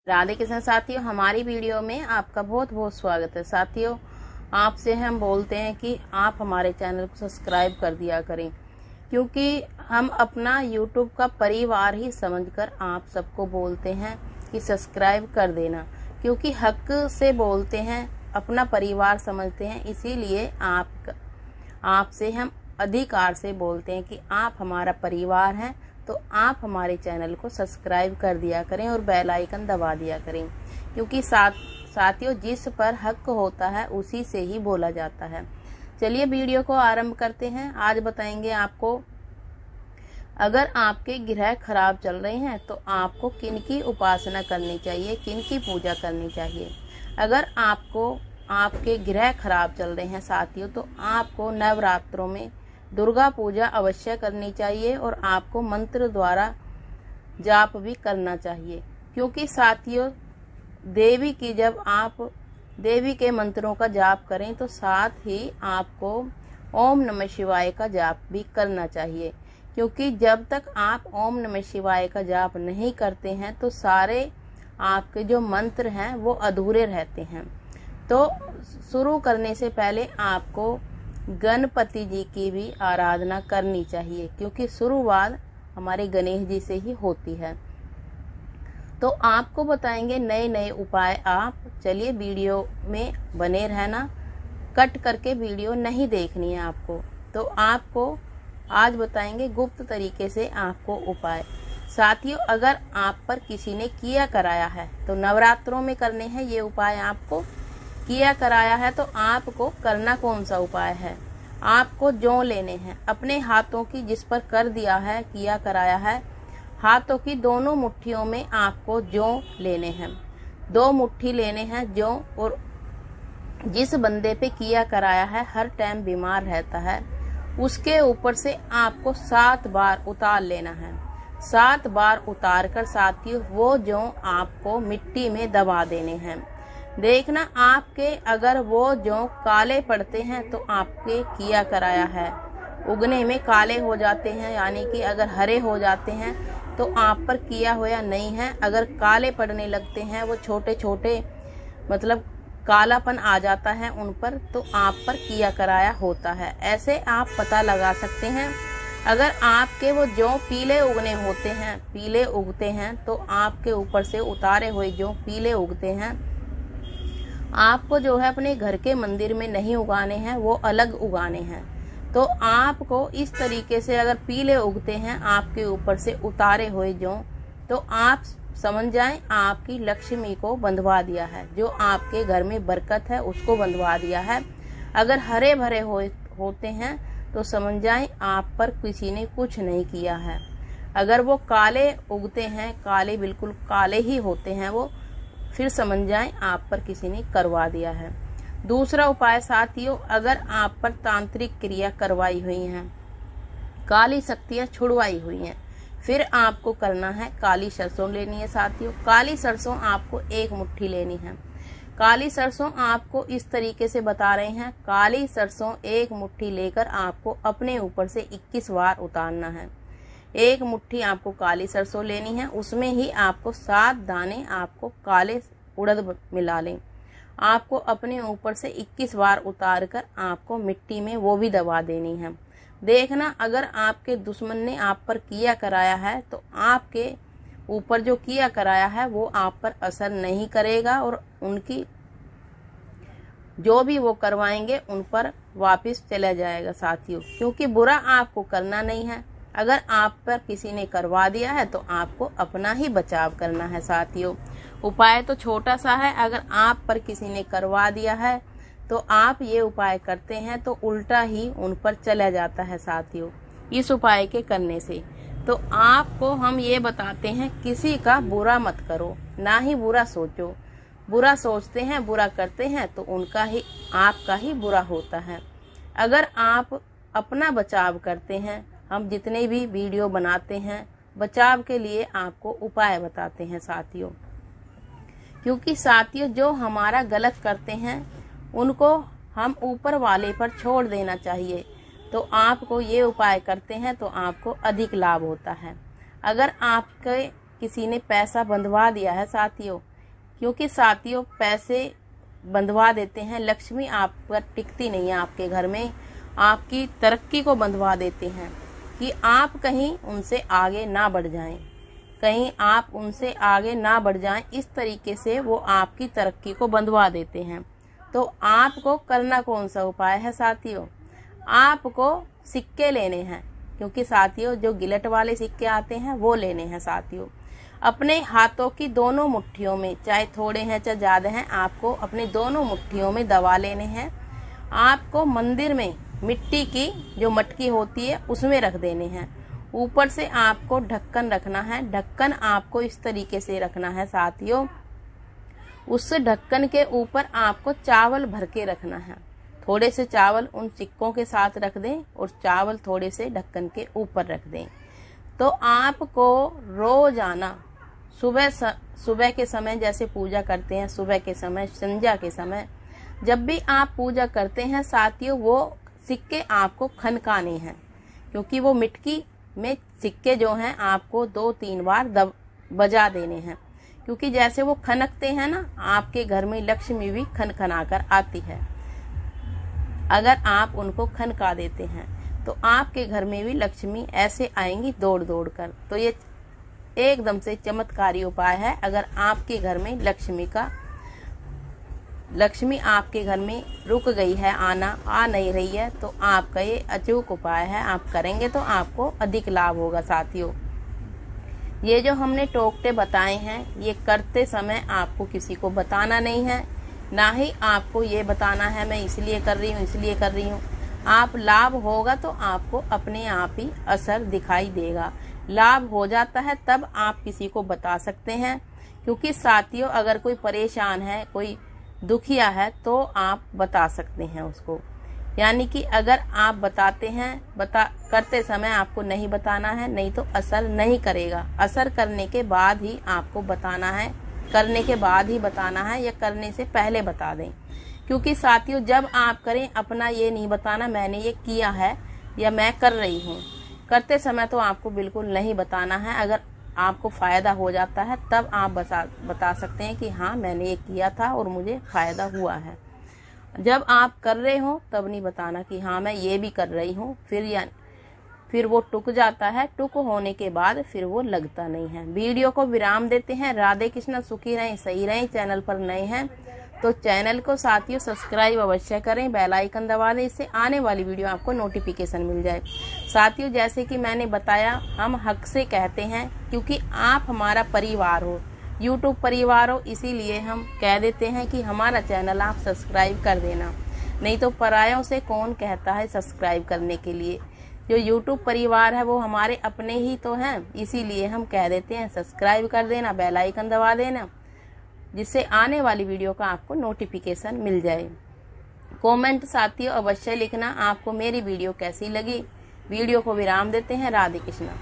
राधे कृष्ण साथियों, हमारी वीडियो में आपका बहुत बहुत स्वागत है। साथियों, आपसे हम बोलते हैं कि आप हमारे चैनल को सब्सक्राइब कर दिया करें, क्योंकि हम अपना यूट्यूब का परिवार ही समझकर आप सबको बोलते हैं कि सब्सक्राइब कर देना, क्योंकि हक से बोलते हैं, अपना परिवार समझते हैं। इसीलिए आपसे हम अधिकार से बोलते हैं कि आप हमारा परिवार हैं, तो आप हमारे चैनल को सब्सक्राइब कर दिया करें और बेल आइकन दबा दिया करें, क्योंकि साथियों जिस पर हक होता है उसी से ही बोला जाता है। चलिए वीडियो को आरंभ करते हैं। आज बताएंगे आपको, अगर आपके ग्रह खराब चल रहे हैं तो आपको किन की उपासना करनी चाहिए, किन की पूजा करनी चाहिए। अगर आपके ग्रह खराब चल रहे हैं साथियों, तो आपको नवरात्रों में दुर्गा पूजा अवश्य करनी चाहिए और आपको मंत्र द्वारा जाप भी करना चाहिए, क्योंकि साथियों जब आप देवी के मंत्रों का जाप करें तो साथ ही आपको ओम नमः शिवाय का जाप भी करना चाहिए, क्योंकि जब तक आप ओम नमः शिवाय का जाप नहीं करते हैं तो सारे आपके जो मंत्र हैं वो अधूरे रहते हैं। तो शुरू करने से पहले आपको गणपति जी की भी आराधना करनी चाहिए, क्योंकि शुरुआत हमारे गणेश जी से ही होती है। तो आपको बताएंगे नए नए उपाय। आप चलिए वीडियो में बने रहना, कट करके वीडियो नहीं देखनी है आपको। तो आपको आज बताएंगे गुप्त तरीके से आपको उपाय। साथियों, अगर आप पर किसी ने किया कराया है तो नवरात्रों में करने हैं ये उपाय। आपको किया कराया है तो आपको करना कौन सा उपाय है, आपको जौ लेने हैं अपने हाथों की, जिस पर कर दिया है किया कराया है, हाथों की दोनों मुट्ठियों में आपको जौ लेने हैं। 2 मुट्ठी लेने हैं जौ। और जिस बंदे पे किया कराया है हर टाइम बीमार रहता है, उसके ऊपर से आपको 7 बार उतार लेना है। 7 बार उतार कर साथियों वो जौ आपको मिट्टी में दबा देने हैं। देखना, आपके अगर वो जौ काले पड़ते हैं तो आपके किया कराया है उगने में काले हो जाते हैं, यानी कि अगर हरे हो जाते हैं तो आप पर किया हुआ नहीं है। अगर काले पड़ने लगते हैं, वो छोटे छोटे मतलब कालापन आ जाता है उन पर, तो आप पर किया कराया होता है। ऐसे आप पता लगा सकते हैं। अगर आपके वो जौ पीले उगने होते हैं, पीले उगते हैं, तो आपके ऊपर से उतारे हुए जौ पीले उगते हैं, आपको जो है अपने घर के मंदिर में नहीं उगाने हैं, वो अलग उगाने हैं। तो आपको इस तरीके से अगर पीले उगते हैं आपके ऊपर से उतारे हुए जौ, तो आप समझ जाएं आपकी लक्ष्मी को बंधवा दिया है, जो आपके घर में बरकत है उसको बंधवा दिया है। अगर हरे भरे होते हैं तो समझ जाएं आप पर किसी ने कुछ नहीं किया है। अगर वो काले उगते हैं, काले बिल्कुल काले ही होते हैं वो, फिर समझ जाएं आप पर किसी ने करवा दिया है। दूसरा उपाय साथियों, अगर आप पर तांत्रिक क्रिया करवाई हुई हैं, काली शक्तियां छुड़वाई हुई हैं, फिर आपको करना है काली सरसों लेनी है साथियों। काली सरसों आपको 1 मुट्ठी लेनी है। काली सरसों आपको इस तरीके से बता रहे हैं, काली सरसों 1 मुट्ठी लेकर आपको अपने ऊपर से 21 बार उतारना है। 1 मुट्ठी आपको काली सरसों लेनी है, उसमें ही आपको 7 दाने आपको काले उड़द मिला लें। आपको अपने ऊपर से 21 बार उतार कर आपको मिट्टी में वो भी दबा देनी है। देखना, अगर आपके दुश्मन ने आप पर किया कराया है तो आपके ऊपर जो किया कराया है वो आप पर असर नहीं करेगा, और उनकी जो भी वो करवाएंगे उन पर वापस चला जाएगा साथियों, क्योंकि बुरा आपको करना नहीं है। अगर आप पर किसी ने करवा दिया है तो आपको अपना ही बचाव करना है साथियों। उपाय तो छोटा सा है। अगर आप पर किसी ने करवा दिया है तो आप ये उपाय करते हैं तो उल्टा ही उन पर चला जाता है साथियों इस उपाय के करने से। तो आपको हम ये बताते हैं, किसी का बुरा मत करो, ना ही बुरा सोचो। बुरा सोचते हैं, बुरा करते हैं तो उनका ही आपका ही बुरा होता है। अगर आप अपना बचाव करते हैं, हम जितने भी वीडियो बनाते हैं बचाव के लिए आपको उपाय बताते हैं साथियों, क्योंकि साथियों जो हमारा गलत करते हैं उनको हम ऊपर वाले पर छोड़ देना चाहिए। तो आपको ये उपाय करते हैं तो आपको अधिक लाभ होता है। अगर आपके किसी ने पैसा बंधवा दिया है साथियों, क्योंकि साथियों पैसे बंधवा देते हैं, लक्ष्मी आप पर टिकती नहीं है आपके घर में, आपकी तरक्की को बंधवा देते हैं कि आप कहीं उनसे आगे ना बढ़ जाएं, कहीं आप उनसे आगे ना बढ़ जाएं। इस तरीके से वो आपकी तरक्की को बंधवा देते हैं। तो आपको करना कौन सा उपाय है साथियों? आपको सिक्के लेने हैं, क्योंकि साथियों जो गिलट वाले सिक्के आते हैं वो लेने हैं साथियों। अपने हाथों की दोनों मुट्ठियों में, चाहे थोड़े हैं चाहे ज़्यादा हैं, आपको अपनी दोनों मुट्ठियों में दबा लेने हैं। आपको मंदिर में मिट्टी की जो मटकी होती है उसमें रख देने हैं। ऊपर से आपको ढक्कन रखना है। ढक्कन आपको इस तरीके से रखना है साथियों, उस ढक्कन के ऊपर आपको चावल भर के रखना है। थोड़े से चावल उन सिक्कों के साथ रख दें और चावल थोड़े से ढक्कन के ऊपर रख दें। तो आपको रोजाना सुबह के समय जैसे पूजा करते हैं, सुबह के समय, संध्या के समय, जब भी आप पूजा करते हैं साथियों, वो सिक्के आपको खनकाने हैं, क्योंकि वो मिटकी में सिक्के जो हैं आपको 2-3 बार बजा देने हैं, क्योंकि जैसे वो खनकते हैं ना, आपके घर में लक्ष्मी भी खनखना कर आती है। अगर आप उनको खनका देते हैं तो आपके घर में भी लक्ष्मी ऐसे आएंगी दौड़ दौड़ कर। तो ये एकदम से चमत्कारी उपाय है। अगर आपके घर में लक्ष्मी आपके घर में रुक गई है, आ नहीं रही है, तो आपका ये अचूक उपाय है, आप करेंगे तो आपको अधिक लाभ होगा साथियों। ये जो हमने टोकटे बताए हैं, ये करते समय आपको किसी को बताना नहीं है, ना ही आपको ये बताना है मैं इसलिए कर रही हूँ। आप लाभ होगा तो आपको अपने आप ही असर दिखाई देगा। लाभ हो जाता है तब आप किसी को बता सकते हैं, क्योंकि साथियों अगर कोई परेशान है, कोई दुखिया है, तो आप बता सकते हैं उसको। यानी कि अगर आप बताते हैं, करते समय आपको नहीं बताना है, नहीं तो असर नहीं करेगा। असर करने के बाद ही आपको बताना है, करने के बाद ही बताना है, या करने से पहले बता दें। क्योंकि साथियों जब आप करें, अपना ये नहीं बताना मैंने ये किया है या मैं कर रही हूँ। करते समय तो आपको बिल्कुल नहीं बताना है। अगर आपको फायदा हो जाता है तब आप बता सकते हैं कि हाँ मैंने ये किया था और मुझे फायदा हुआ है। जब आप कर रहे हो तब नहीं बताना कि हाँ मैं ये भी कर रही हूँ, फिर वो टुक जाता है। टुक होने के बाद फिर वो लगता नहीं है। वीडियो को विराम देते हैं। राधे कृष्ण, सुखी रहें, सही रहें। चैनल पर नए हैं तो चैनल को साथियों सब्सक्राइब अवश्य करें, बेल आइकन दबा दें, इससे आने वाली वीडियो आपको नोटिफिकेशन मिल जाए। साथियों जैसे कि मैंने बताया, हम हक से कहते हैं, क्योंकि आप हमारा परिवार हो, यूट्यूब परिवार हो, इसीलिए हम कह देते हैं कि हमारा चैनल आप सब्सक्राइब कर देना। नहीं तो परायों से कौन कहता है सब्सक्राइब करने के लिए। जो यूट्यूब परिवार है वो हमारे अपने ही तो हैं, इसीलिए हम कह देते हैं सब्सक्राइब कर देना, बेल आइकन दबा देना, जिससे आने वाली वीडियो का आपको नोटिफिकेशन मिल जाए। कमेंट साथियों अवश्य लिखना आपको मेरी वीडियो कैसी लगी। वीडियो को विराम देते हैं। राधे कृष्णा।